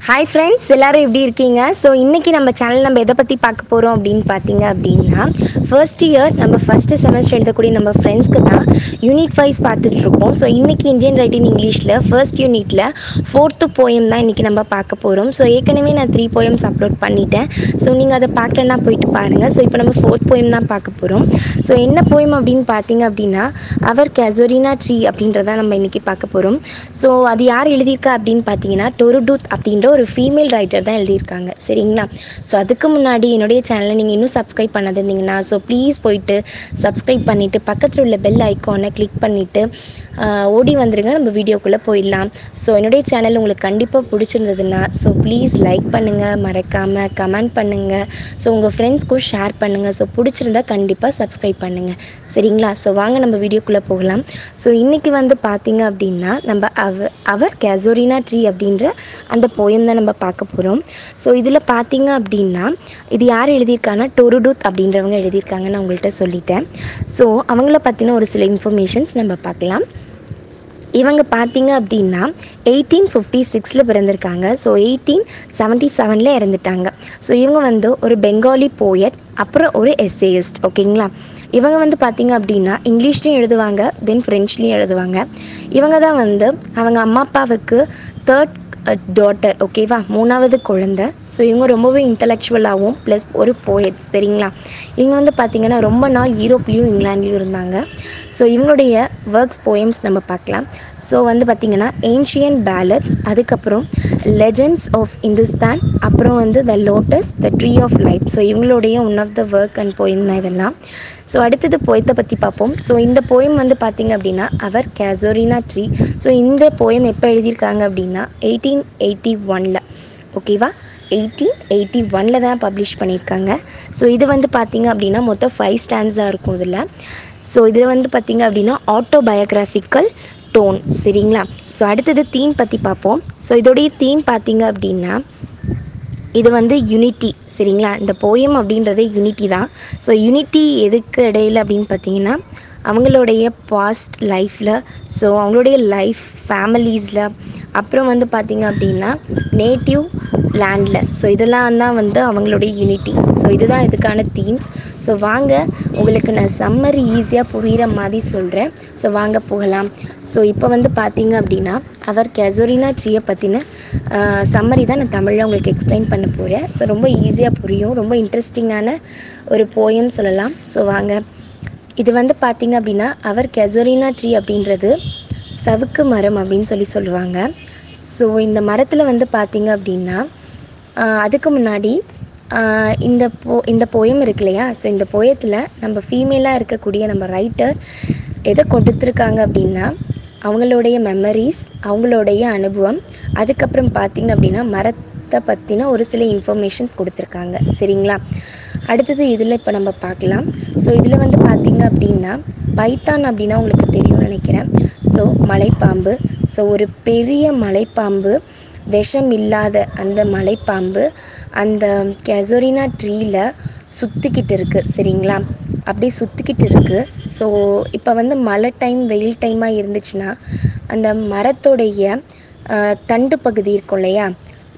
Hi friends, எல்லாரும் எப்படி இருக்கீங்க? ஸோ இன்றைக்கி நம்ம சேனல் நம்ம எதை பற்றி பார்க்க போகிறோம் அப்படின்னு பார்த்தீங்க அப்படின்னா, ஃபர்ஸ்ட் இயர் நம்ம ஃபஸ்ட்டு செமஸ்டர் எழுதக்கூடிய நம்ம ஃப்ரெண்ட்ஸ்க்கு தான் யூனிட் வைஸ் பார்த்துட்ருக்கோம். ஸோ இன்றைக்கி இந்தியன் ரைட்டிங் இங்கிலீஷில் ஃபர்ஸ்ட் யூனிட்டில் 4th போயம் தான் இன்றைக்கி நம்ம பார்க்க போகிறோம். ஸோ ஏற்கனவே நான் 3 போயம்ஸ் அப்லோட் பண்ணிட்டேன். ஸோ நீங்கள் அதை பார்க்கலன்னா போயிட்டு பாருங்கள். ஸோ இப்போ நம்ம 4th போயம் தான் பார்க்க போகிறோம். ஸோ என்ன போயம் அப்படின்னு பார்த்தீங்க அப்படின்னா, அவர் கேசோரினா ட்ரீ அப்படின்றத நம்ம இன்றைக்கி பார்க்க போகிறோம். ஸோ அது யார் எழுதியிருக்கா அப்படின்னு பார்த்தீங்கன்னா, டொருடூத் அப்படின்ற ஒரு ஃபீமேல் ரைட்டர் தான் எழுதியிருக்காங்க. சரிங்களா? ஸோ அதுக்கு முன்னாடி என்னுடைய சேனலை நீங்கள் இன்னும் சப்ஸ்கிரைப் பண்ணாதிருந்தீங்கன்னா, ஸோ ப்ளீஸ் போயிட்டு சப்ஸ்கிரைப் பண்ணிவிட்டு பக்கத்தில் உள்ள பெல் ஐக்கானை கிளிக் பண்ணிவிட்டு ஓடி வந்துடுங்க. நம்ம வீடியோக்குள்ளே போயிடலாம். ஸோ என்னுடைய சேனல் உங்களுக்கு கண்டிப்பாக பிடிச்சிருந்ததுன்னா ஸோ ப்ளீஸ் லைக் பண்ணுங்கள், மறக்காமல் கமெண்ட் பண்ணுங்கள், ஸோ உங்கள் ஃப்ரெண்ட்ஸ்க்கும் ஷேர் பண்ணுங்கள். ஸோ பிடிச்சிருந்தா கண்டிப்பாக சப்ஸ்கிரைப் பண்ணுங்கள். சரிங்களா? ஸோ வாங்க நம்ம வீடியோக்குள்ளே போகலாம். ஸோ இன்றைக்கி பார்த்தீங்க அப்படின்னா நம்ம அவர் கேசோரினா ட்ரீ அப்படின்ற அந்த போயம் தான் நம்ம பார்க்க போகிறோம். ஸோ இதில் பார்த்தீங்க அப்படின்னா இது யார் எழுதியிருக்காங்கன்னா டொருடூத் அப்படின்றவங்க எழுதியிருக்காங்க. நான் உங்கள்கிட்ட சொல்லிட்டேன். ஸோ அவங்கள பற்றின ஒரு சில இன்ஃபர்மேஷன்ஸ் நம்ம பார்க்கலாம். இவங்க பார்த்தீங்க அப்படின்னா 1856 பிறந்திருக்காங்க. ஸோ 1877 இறந்துட்டாங்க. ஸோ இவங்க ஒரு பெங்காலி போயட், அப்புறம் ஒரு எஸ்ஏயிஸ்ட். ஓகேங்களா? இவங்க பார்த்தீங்க அப்படின்னா இங்கிலீஷ்லேயும் எழுதுவாங்க, தென் ஃப்ரெஞ்ச்லேயும் எழுதுவாங்க. இவங்க தான் அவங்க அம்மா அப்பாவுக்கு தேர்ட் டாட்டர். ஓகேவா? 3வது குழந்தை. ஸோ இவங்க ரொம்பவே இன்டலெக்சுவலாகவும் ப்ளஸ் ஒரு போயட். சரிங்களா? இவங்க பார்த்தீங்கன்னா ரொம்ப நாள் யூரோப்லேயும் இங்கிலாண்ட்லேயும் இருந்தாங்க. ஸோ இவங்களுடைய ஒர்க்ஸ் போயம்ஸ் நம்ம பார்க்கலாம். ஸோ பார்த்திங்கன்னா ஏன்ஷியன் பேலட்ஸ், அதுக்கப்புறம் லெஜெண்ட்ஸ் ஆஃப் இந்துஸ்தான், அப்புறம் the lotus, the tree of life. So இவங்களுடைய one of the work and poem தான் இதெல்லாம். ஸோ அடுத்தது போயத்தை பற்றி பார்ப்போம். ஸோ இந்த போயம் பார்த்திங்க அப்படின்னா அவர் கேசோரினா ட்ரீ. ஸோ இந்த போயம் எப்போ எழுதியிருக்காங்க அப்படின்னா 1881. ஓகேவா? 1881 தான் பப்ளிஷ் பண்ணியிருக்காங்க. ஸோ இது பார்த்திங்க அப்படின்னா மொத்தம் 5 ஸ்டாண்ட்ஸாக இருக்கும் இதில். ஸோ இதில் பார்த்திங்க அப்படின்னா ஆட்டோபயோகிராஃபிக்கல் டோன். சரிங்களா? ஸோ அடுத்தது தீம் பற்றி பார்ப்போம். ஸோ இதோடைய தீம் பார்த்திங்க அப்படின்னா இது யூனிட்டி. சரிங்களா? இந்த போயம் அப்படின்றதே யூனிட்டி தான். ஸோ யூனிட்டி எதுக்கு இடையில் அப்படின்னு பார்த்தீங்கன்னா அவங்களுடைய பாஸ்ட் லைஃப்பில், ஸோ அவங்களுடைய லைஃப் ஃபேமிலிஸில், அப்புறம் பார்த்திங்க அப்படின்னா நேட்டிவ் லேண்டில். ஸோ இதெல்லாம் தான் அவங்களுடைய யூனிட்டி. ஸோ இதுதான் இதுக்கான தீம்ஸ். ஸோ வாங்க உங்களுக்கு நான் சம்மரி ஈஸியாக புரிகிற மாதிரி சொல்கிறேன். ஸோ வாங்க போகலாம். ஸோ இப்போ பார்த்திங்க அப்படின்னா அவர் கேசோரினா ட்ரீயை பற்றின சம்மரி தான் நான் தமிழில் உங்களுக்கு எக்ஸ்பிளைன் பண்ண போகிறேன். ஸோ ரொம்ப ஈஸியாக புரியும், ரொம்ப இன்ட்ரெஸ்டிங்கான ஒரு போயம் சொல்லலாம். ஸோ வாங்க. இது பார்த்திங்க அப்படின்னா அவர் கேசோரினா ட்ரீ அப்படின்றது சவுக்கு மரம் அப்படின்னு சொல்லுவாங்க. ஸோ இந்த மரத்தில் பார்த்திங்க அப்படின்னா அதுக்கு முன்னாடி இந்த போயம் இருக்கு இல்லையா? ஸோ இந்த போயத்தில் நம்ம ஃபீமேலாக இருக்கக்கூடிய நம்ம ரைட்டர் எதை கொடுத்துருக்காங்க அப்படின்னா அவங்களுடைய மெமரிஸ், அவங்களுடைய அனுபவம், அதுக்கப்புறம் பார்த்திங்க அப்படின்னா மரத்தை பற்றின ஒரு சில இன்ஃபர்மேஷன்ஸ் கொடுத்துருக்காங்க. சரிங்களா? அடுத்தது இதில் இப்போ நம்ம பார்க்கலாம். ஸோ இதில் பார்த்திங்க அப்படின்னா பைத்தான் அப்படின்னா உங்களுக்கு தெரியும்னு நினைக்கிறேன். ஸோ மலைப்பாம்பு. ஸோ ஒரு பெரிய மலைப்பாம்பு, விஷம் இல்லாத அந்த மலைப்பாம்பு அந்த கேசோரினா ட்ரீயில் சுற்றிக்கிட்டு இருக்குது. சரிங்களா? அப்படி சுற்றிக்கிட்டு இருக்குது. ஸோ இப்போ மழை டைம், வெயில் டைமாக இருந்துச்சுன்னா அந்த மரத்தோடைய தண்டு பகுதி இருக்கும் இல்லையா?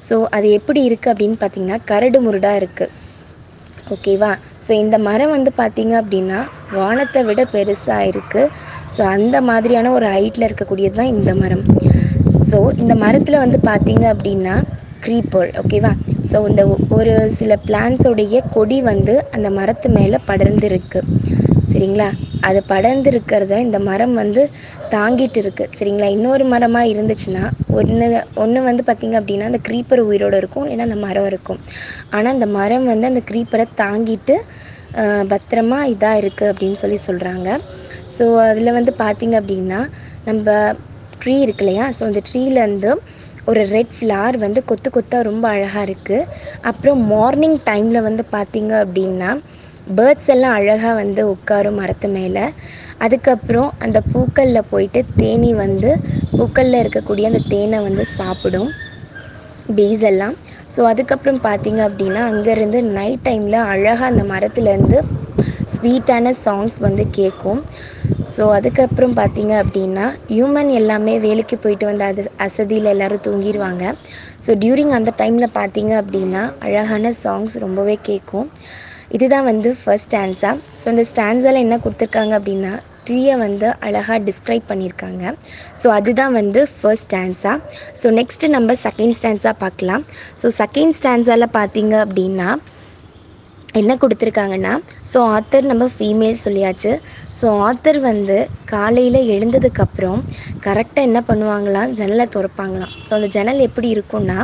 ஸோ அது எப்படி இருக்குது அப்படின்னு பார்த்திங்கன்னா கரடு முரடாக இருக்குது. ஓகேவா? ஸோ இந்த மரம் பார்த்திங்க அப்படின்னா வானத்தை விட பெருசாக இருக்குது. ஸோ அந்த மாதிரியான ஒரு ஹைட்டில் இருக்கக்கூடியது தான் இந்த மரம். ஸோ இந்த மரத்தில் பார்த்திங்க அப்படின்னா க்ரீப்பர். ஓகேவா? ஸோ இந்த ஒரு சில பிளான்ஸோடைய கொடி அந்த மரத்து மேலே படர்ந்துருக்கு. சரிங்களா? அது படர்ந்து இருக்கிறத இந்த மரம் தாங்கிட்டு இருக்குது. சரிங்களா? இன்னொரு மரமாக இருந்துச்சுன்னா ஒன்று பார்த்திங்க அப்படின்னா அந்த க்ரீப்பர் உயிரோடு இருக்கும், இல்லைன்னா அந்த மரம் இருக்கும். ஆனால் அந்த மரம் அந்த க்ரீப்பரை தாங்கிட்டு பத்திரமா இதாக இருக்குது அப்படின்னு சொல்கிறாங்க. ஸோ அதில் பார்த்திங்க அப்படின்னா நம்ம ட்ரீ இருக்கு இல்லையா? ஸோ அந்த ட்ரீலேருந்து ஒரு ரெட் ஃப்ளவர் கொத்து கொத்தாக ரொம்ப அழகாக இருக்குது. அப்புறம் மார்னிங் டைமில் பார்த்திங்க அப்படின்னா பேர்ட்ஸ் எல்லாம் அழகாக உட்காரும் மரத்து மேலே. அதுக்கப்புறம் அந்த பூக்களில் போயிட்டு தேனி பூக்களில் இருக்கக்கூடிய அந்த தேனை சாப்பிடும் பீஸ் எல்லாம். ஸோ அதுக்கப்புறம் பார்த்திங்க அப்படின்னா அங்கேருந்து நைட் டைமில் அழகாக அந்த மரத்துலேருந்து ஸ்வீட்டான சாங்ஸ் கேட்கும். ஸோ அதுக்கப்புறம் பார்த்தீங்க அப்படின்னா ஹியூமன் எல்லாமே வேலைக்கு போயிட்டு வந்த அசதியில் எல்லோரும் தூங்கிடுவாங்க. ஸோ டியூரிங் அந்த டைமில் பார்த்தீங்க அப்படின்னா அழகான சாங்ஸ் ரொம்பவே கேட்கும். இதுதான் வந்து ஃபர்ஸ்ட் ஸ்டான்ஸா. ஸோ இந்த ஸ்டான்ஸால் என்ன கொடுத்துருக்காங்க அப்படின்னா ட்ரீயை வந்து அழகாக டிஸ்கிரைப் பண்ணியிருக்காங்க. ஸோ அதுதான் வந்து ஃபர்ஸ்ட் ஸ்டான்ஸா. ஸோ நெக்ஸ்ட்டு நம்ம செகண்ட் ஸ்டான்ஸாக பார்க்கலாம். ஸோ செகண்ட் ஸ்டான்ஸால் பார்த்தீங்க அப்படின்னா என்ன கொடுத்துருக்காங்கன்னா, ஸோ ஆத்தர் நம்ம ஃபீமேல் சொல்லியாச்சு. ஸோ ஆத்தர் வந்து காலையில் எழுந்ததுக்கப்புறம் கரெக்டாக என்ன பண்ணுவாங்களாம், ஜன்னலை திறப்பாங்களாம். ஸோ அந்த ஜன்னல் எப்படி இருக்கும்னா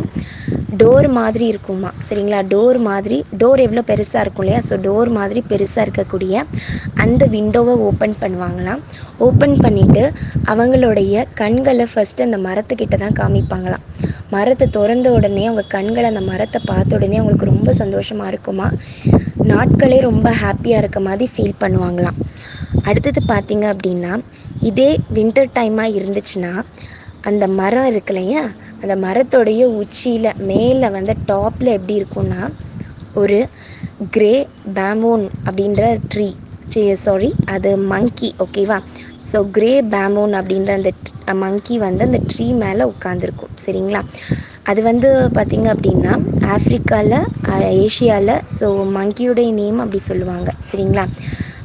டோர் மாதிரி இருக்குமா, சரிங்களா? டோர் எவ்வளோ பெருசாக இருக்கும் இல்லையா? ஸோ டோர் மாதிரி பெருசாக இருக்கக்கூடிய அந்த விண்டோவை ஓப்பன் பண்ணுவாங்களாம். ஓப்பன் பண்ணிவிட்டு அவங்களுடைய கண்களை ஃபஸ்ட்டு அந்த மரத்துக்கிட்ட தான் காமிப்பாங்களாம். மரத்தை திறந்த உடனே அவங்க கண்களை அந்த மரத்தை பார்த்த உடனே அவங்களுக்கு ரொம்ப சந்தோஷமாக இருக்குமா, நாட்களே ரொம்ப ஹாப்பியாக இருக்க மாதிரி ஃபீல் பண்ணுவாங்களாம். அடுத்தது பார்த்திங்க அப்படின்னா இதே வின்டர் டைமாக இருந்துச்சுன்னா அந்த மரம் இருக்கு இல்லையா, அந்த மரத்தோடைய உச்சியில் மேலே வந்து டாப்பில் எப்படி இருக்கும்னா ஒரு கிரே பேம்போன் அப்படின்ற ட்ரீ, அது மங்கி, ஓகேவா? ஸோ கிரே பேம்போன் அப்படின்ற அந்த மங்கி வந்து அந்த ட்ரீ மேலே உட்காந்துருக்கும், சரிங்களா? அது வந்து பார்த்திங்க அப்படின்னா ஆஃப்ரிக்காவில், ஏஷியாவில் ஸோ மங்கியோடைய நேம் அப்படி சொல்லுவாங்க, சரிங்களா?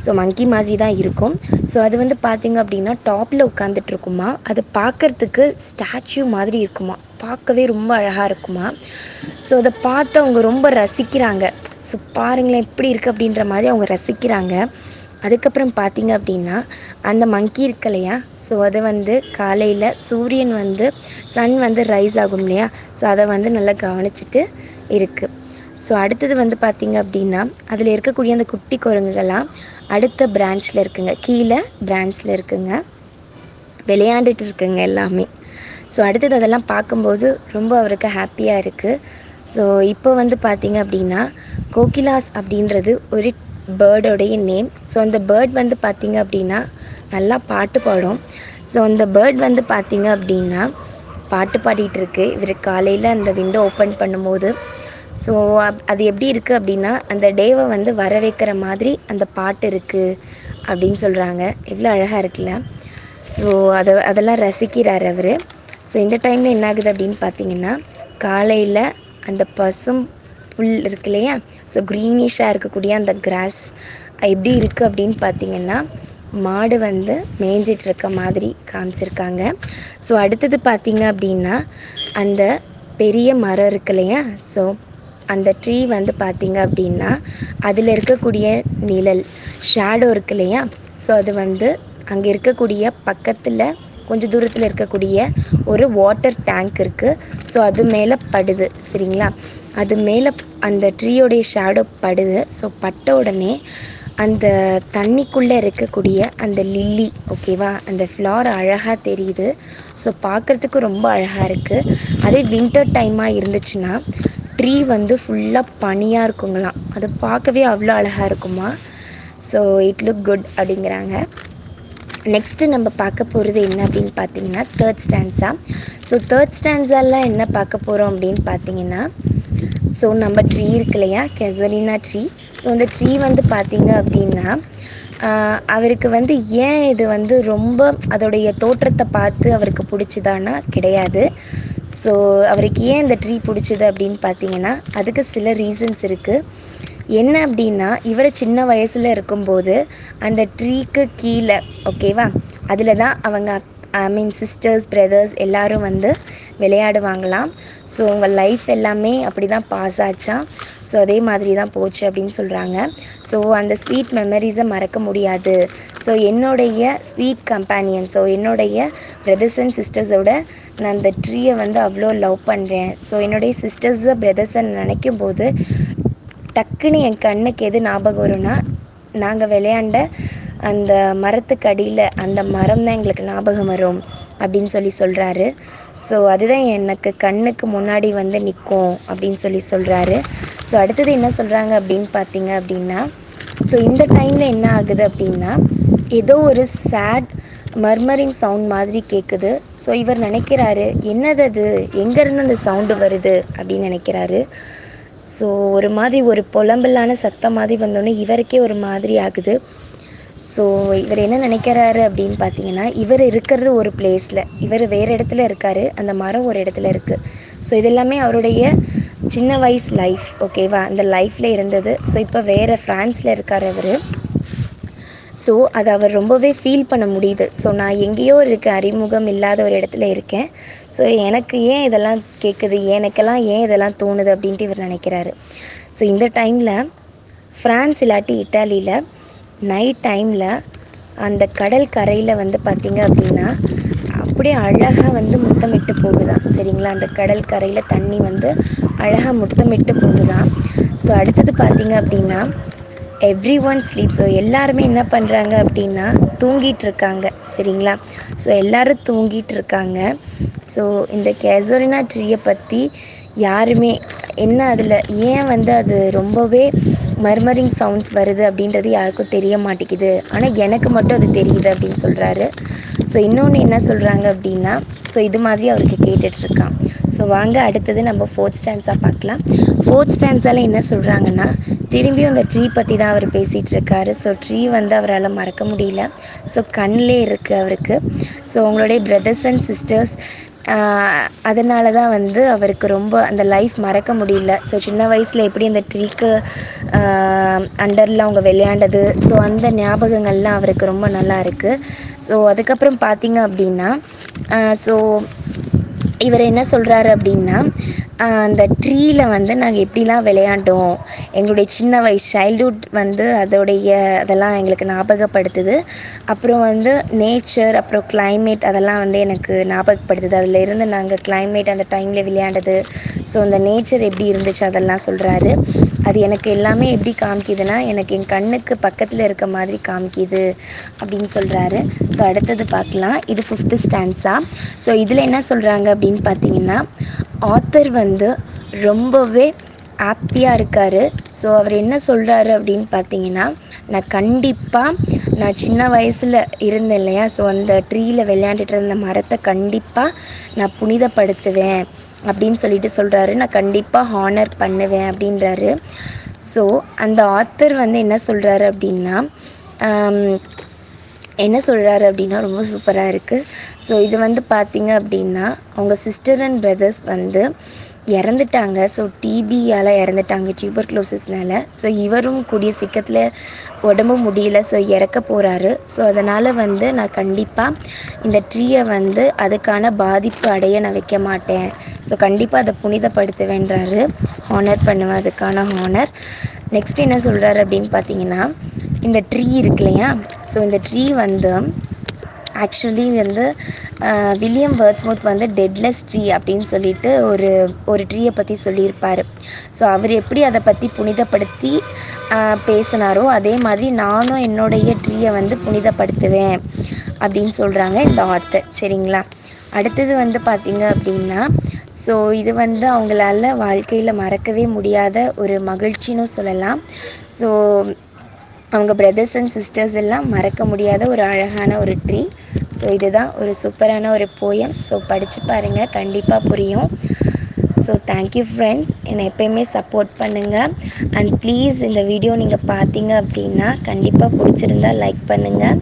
ஸோ மங்கி மாதிரி தான் இருக்கும். ஸோ அது வந்து பார்த்திங்க அப்படின்னா டாப்பில் உட்காந்துட்ருக்குமா. அது பார்க்குறதுக்கு ஸ்டாச்சு மாதிரி இருக்குமா, பார்க்கவே ரொம்ப அழகாக இருக்குமா. ஸோ அதை பார்த்து அவங்க ரொம்ப ரசிக்கிறாங்க. ஸோ பாருங்களேன் எப்படி இருக்குது அப்படின்ற மாதிரி அவங்க ரசிக்கிறாங்க. அதுக்கப்புறம் பார்த்திங்க அப்படின்னா அந்த மங்கி இருக்கு இல்லையா, ஸோ அதை வந்து காலையில் சூரியன் வந்து சன் வந்து ரைஸ் ஆகும் இல்லையா, ஸோ அதை வந்து நல்லா கவனிச்சிட்டு இருக்குது. ஸோ அடுத்தது வந்து பார்த்திங்க அப்படின்னா அதில் இருக்கக்கூடிய அந்த குட்டி குரங்குகள்லாம் அடுத்த பிரான்ச்சில் இருக்குங்க, கீழே பிரான்ச்சில் இருக்குங்க, விளையாண்டுட்டு இருக்குங்க எல்லாமே. ஸோ அடுத்தது அதெல்லாம் பார்க்கும்போது ரொம்ப அவருக்கு ஹாப்பியாக இருக்குது. ஸோ இப்போ வந்து பார்த்திங்க அப்படின்னா கோகிலாஸ் அப்படின்றது ஒரு பேர்டோடைய நேம். ஸோ அந்த பேர்ட் வந்து பார்த்திங்க அப்படின்னா நல்லா பாட்டு பாடும். ஸோ அந்த பேர்ட் வந்து பார்த்திங்க அப்படின்னா பாட்டு பாடிட்டுருக்கு இவர் காலையில் அந்த விண்டோ ஓப்பன் பண்ணும்போது. ஸோ அது எப்படி இருக்குது அப்படின்னா அந்த டேவை வந்து வர வைக்கிற மாதிரி அந்த பாட்டு இருக்குது அப்படின்னு சொல்கிறாங்க. எவ்வளோ அழகாக இருக்குல்ல. ஸோ அதெல்லாம் ரசிக்கிறார் அவர். ஸோ இந்த டைமில் என்ன ஆகுது அப்படின்னு பார்த்தீங்கன்னா காலையில் அந்த பசும் புல் இருக்கு இல்லையா, ஸோ க்ரீனிஷாக இருக்கக்கூடிய அந்த கிராஸ் எப்படி இருக்குது அப்படின்னு பார்த்திங்கன்னா மாடு வந்து மேய்ஞ்சிட்ருக்க மாதிரி காமிச்சிருக்காங்க. ஸோ அடுத்தது பார்த்திங்க அப்படின்னா அந்த பெரிய மரம் இருக்கு இல்லையா, ஸோ அந்த ட்ரீ வந்து பார்த்திங்க அப்படின்னா அதில் இருக்கக்கூடிய நிழல் ஷேடோ இருக்கு இல்லையா, ஸோ அது வந்து அங்கே இருக்கக்கூடிய பக்கத்தில் கொஞ்சம் தூரத்தில் இருக்கக்கூடிய ஒரு வாட்டர் டேங்க் இருக்குது. ஸோ அது மேலே படுது, சரிங்களா? அது மேலே அந்த ட்ரீயோடைய ஷேடோ படுது. ஸோ பட்ட உடனே அந்த தண்ணிக்குள்ளே இருக்கக்கூடிய அந்த லில்லி, ஓகேவா, அந்த ஃப்ளவர் அழகாக தெரியுது. ஸோ பார்க்குறதுக்கு ரொம்ப அழகாக இருக்குது. அதே வின்டர் டைமாக இருந்துச்சுன்னா ட்ரீ வந்து ஃபுல்லாக பனியாக இருக்குங்களாம். அது பார்க்கவே அவ்வளோ அழகாக இருக்குமா. ஸோ இட் லுக் குட் அப்படிங்கிறாங்க. நெக்ஸ்ட்டு நம்ம பார்க்க போகிறது என்ன அப்படின்னு பார்த்தீங்கன்னா தேர்ட் ஸ்டான்ஸா. ஸோ தேர்ட் ஸ்டான்ஸாலாம் என்ன பார்க்க போகிறோம் அப்படின்னு பார்த்தீங்கன்னா ஸோ நம்ம ட்ரீ இருக்கு இல்லையா, கெசரினா ட்ரீ. ஸோ அந்த ட்ரீ வந்து பார்த்திங்க அப்படின்னா அவருக்கு வந்து ஏன் இது வந்து ரொம்ப அதோடைய தோற்றத்தை பார்த்து அவருக்கு பிடிச்சிதானா கிடையாது. ஸோ அவருக்கு ஏன் இந்த ட்ரீ பிடிச்சிது அப்படின்னு பார்த்தீங்கன்னா அதுக்கு சில ரீசன்ஸ் இருக்குது. என்ன அப்படின்னா இவர் சின்ன வயசில் இருக்கும்போது அந்த ட்ரீக்கு கீழே, ஓகேவா, அதில் தான் அவங்க சிஸ்டர்ஸ் பிரதர்ஸ் எல்லோரும் வந்து விளையாடுவாங்களாம். ஸோ உங்கள் லைஃப் எல்லாமே அப்படி தான் பாஸ் ஆச்சா. ஸோ அதே மாதிரி தான் போச்சு அப்படின்னு சொல்கிறாங்க. ஸோ அந்த ஸ்வீட் மெமரிஸை மறக்க முடியாது. ஸோ என்னுடைய ஸ்வீட் கம்பேனியன், ஸோ என்னுடைய பிரதர்ஸ் அண்ட் சிஸ்டர்ஸோட நான் அந்த ட்ரீயை வந்து அவ்வளோ லவ் பண்ணுறேன். ஸோ என்னுடைய சிஸ்டர்ஸை பிரதர்ஸை நினைக்கும் போது டக்குன்னு என் கண்ணுக்கு எது ஞாபகம் வரும்னா நாங்கள் விளையாண்ட அந்த மரத்துக்கு அடியில் அந்த மரம் தான் எங்களுக்கு ஞாபகம் வரும் அப்படின்னு சொல்கிறாரு. ஸோ அதுதான் எனக்கு கண்ணுக்கு முன்னாடி வந்து நிற்கும் அப்படின்னு சொல்கிறாரு. ஸோ அடுத்தது என்ன சொல்கிறாங்க அப்படின்னு பார்த்தீங்க அப்படின்னா ஸோ இந்த டைமில் என்ன ஆகுது அப்படின்னா ஏதோ ஒரு சேட் மர்மரிங் சவுண்ட் மாதிரி கேட்குது. ஸோ இவர் நினைக்கிறாரு என்னது அது, எங்கேருந்து அந்த சவுண்டு வருது அப்படின்னு நினைக்கிறாரு. ஸோ ஒரு மாதிரி ஒரு புலம்பலான சத்தம் மாதிரி வந்தோடனே இவருக்கே ஒரு மாதிரி ஆகுது. ஸோ இவர் என்ன நினைக்கிறாரு அப்படின்னு பார்த்தீங்கன்னா, இவர் இருக்கிறது ஒரு பிளேஸில், இவர் வேறு இடத்துல இருக்கார், அந்த மரம் ஒரு இடத்துல இருக்குது. ஸோ இது எல்லாமே அவருடைய சின்ன வயசு லைஃப், ஓகேவா? அந்த லைஃப்பில் இருந்தது. ஸோ இப்போ வேறு ஃப்ரான்ஸில் இருக்கார் அவர். ஸோ அதை அவர் ரொம்பவே ஃபீல் பண்ண முடியுது. ஸோ நான் எங்கேயோ அறிமுகம் இல்லாத ஒரு இடத்துல இருக்கேன். ஸோ எனக்கு ஏன் இதெல்லாம் கேட்குது, எனக்கெல்லாம் ஏன் இதெல்லாம் தோணுது அப்படின்ட்டு இவர் நினைக்கிறாரு. ஸோ இந்த டைமில் ஃப்ரான்ஸ் இல்லாட்டி இட்டாலியில் நைட் டைமில் அந்த கடல் கரையில் வந்து பார்த்திங்க அப்படின்னா அப்படியே அழகாக வந்து முத்தமிட்டு போகுதான், சரிங்களா? அந்த கடல் கரையில் தண்ணி வந்து அழகாக முத்தமிட்டு போகுதான். ஸோ அடுத்தது பார்த்திங்க அப்படின்னா எவ்ரி ஒன் ஸ்லீப். ஸோ எல்லாருமே என்ன பண்ணுறாங்க அப்படின்னா தூங்கிட்டு இருக்காங்க, சரிங்களா? ஸோ எல்லோரும் தூங்கிட்டு இருக்காங்க. ஸோ இந்த கேசோலினா ட்ரீயை பற்றி யாருமே என்ன அதில் ஏன் வந்து அது ரொம்பவே மர்மரிங் சவுண்ட்ஸ் வருது அப்படின்றது யாருக்கும் தெரிய மாட்டேங்குது, ஆனால் எனக்கு மட்டும் அது தெரியுது அப்படின்னு சொல்கிறாரு. ஸோ இன்னொன்று என்ன சொல்கிறாங்க அப்படின்னா, ஸோ இது மாதிரி அவருக்கு கேட்டுட்ருக்கான். ஸோ வாங்க அடுத்தது நம்ம 4th ஸ்டான்ஸாக பார்க்கலாம். 4th ஸ்டான்ஸால் என்ன சொல்கிறாங்கன்னா, திரும்பியும் அந்த ட்ரீ பற்றி தான் அவர் பேசிகிட்டு இருக்காரு. ஸோ ட்ரீ வந்து அவரால் மறக்க முடியல. ஸோ கண்ணிலே இருக்குது அவருக்கு. ஸோ உங்களுடைய பிரதர்ஸ் அண்ட் சிஸ்டர்ஸ் அதனால தான் வந்து அவருக்கு ரொம்ப அந்த லைஃப் மறக்க முடியல. ஸோ சின்ன வயசில் எப்படி அந்த ட்ரீக்கு அண்டரில் அவங்க விளையாண்டது, ஸோ அந்த ஞாபகங்கள்லாம் அவருக்கு ரொம்ப நல்லா இருக்குது. ஸோ அதுக்கப்புறம் பார்த்திங்க அப்படின்னா ஸோ இவர் என்ன சொல்கிறாரு அப்படின்னா, அந்த ட்ரீயில் வந்து நாங்கள் எப்படிலாம் விளையாண்டோம், எங்களுடைய சின்ன வயசு சைல்ட்ஹுட் வந்து அதெல்லாம் எங்களுக்கு ஞாபகப்படுத்துது. அப்புறம் வந்து நேச்சர், அப்புறம் கிளைமேட் அதெல்லாம் வந்து எனக்கு ஞாபகப்படுத்துது. அதில் இருந்து நாங்கள் கிளைமேட் அந்த டைமில் விளையாண்டது, ஸோ அந்த நேச்சர் எப்படி இருந்துச்சு அதெல்லாம் சொல்கிறாரு. அது எனக்கு எல்லாமே எப்படி காமிக்குதுன்னா, எனக்கு என் கண்ணுக்கு பக்கத்தில் இருக்க மாதிரி காமிக்குது அப்படின்னு சொல்கிறாரு. ஸோ அடுத்தது பார்க்கலாம். இது 5th ஸ்டான்ஸா. ஸோ இதில் என்ன சொல்கிறாங்க அப்படின்னு பார்த்தீங்கன்னா, ஆத்தர் வந்து ரொம்பவே ஹாப்பியாக இருக்கார். ஸோ அவர் என்ன சொல்கிறாரு அப்படின்னு பார்த்தீங்கன்னா, நான் சின்ன வயசில் இருந்தேன் இல்லையா, ஸோ அந்த ட்ரீயில் விளையாண்டுட்டு இருந்த மரத்தை கண்டிப்பாக நான் புனிதப்படுத்துவேன் அப்படின்னு சொல்லிட்டு சொல்கிறாரு. நான் கண்டிப்பாக ஹானர் பண்ணுவேன் அப்படின்றாரு. ஸோ அந்த ஆத்தர் வந்து என்ன சொல்கிறாரு அப்படின்னா ரொம்ப சூப்பராக இருக்குது. ஸோ இது வந்து பார்த்திங்க அப்படின்னா அவங்க சிஸ்டர் அண்ட் பிரதர்ஸ் வந்து இறந்துட்டாங்க. ஸோ டிபியால் இறந்துட்டாங்க, டியூபர்குலோசிஸ்னால. ஸோ இவரும் கூடிய சீக்கிரத்தில் உடம்பு முடியல, ஸோ இறக்க போகிறாரு. ஸோ அதனால் வந்து நான் கண்டிப்பாக இந்த ட்ரீயை வந்து அதுக்கான பாதிப்பு அடைய நான் வைக்க மாட்டேன். ஸோ கண்டிப்பாக அதை புனிதப்படுத்துவேன்றாரு. ஹானர் பண்ணுவேன், அதுக்கான ஹானர். நெக்ஸ்ட் என்ன சொல்கிறாரு அப்படின்னு பார்த்தீங்கன்னா, இந்த ட்ரீ இருக்கு இல்லையா, ஸோ இந்த ட்ரீ வந்து ஆக்சுவலி வந்து வில்லியம் வேர்ட்ஸ்வொர்த் வந்து டெட்லெஸ் ட்ரீ அப்படின்னு சொல்லிட்டு ஒரு ட்ரீயை பற்றி சொல்லியிருப்பார். ஸோ அவர் எப்படி அதை பற்றி புனிதப்படுத்தி பேசினாரோ அதே மாதிரி நானும் என்னுடைய ட்ரீயை வந்து புனிதப்படுத்துவேன் அப்படின்னு சொல்கிறாங்க இந்த ஆத்தர், சரிங்களா? அடுத்தது வந்து பார்த்திங்க அப்படின்னா, ஸோ இது வந்து அவங்களால வாழ்க்கையில் மறக்கவே முடியாத ஒரு மகிழ்ச்சின்னு சொல்லலாம். ஸோ அவங்க பிரதர்ஸ் அண்ட் சிஸ்டர்ஸ் எல்லாம் மறக்க முடியாத ஒரு அழகான ஒரு ட்ரீ. ஸோ இதுதான் ஒரு சூப்பரான ஒரு போயம். ஸோ படித்து பாருங்கள், கண்டிப்பாக புரியும். ஸோ தேங்க்யூ ஃப்ரெண்ட்ஸ், என்னை எப்போயுமே சப்போர்ட் பண்ணுங்கள். அண்ட் ப்ளீஸ் இந்த வீடியோ நீங்கள் பார்த்தீங்க அப்படின்னா கண்டிப்பாக பிடிச்சிருந்தா லைக் பண்ணுங்கள்,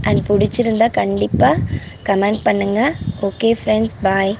அண்ட் பிடிச்சிருந்தா கண்டிப்பாக கமெண்ட் பண்ணுங்கள். ஓகே ஃப்ரெண்ட்ஸ், பாய்.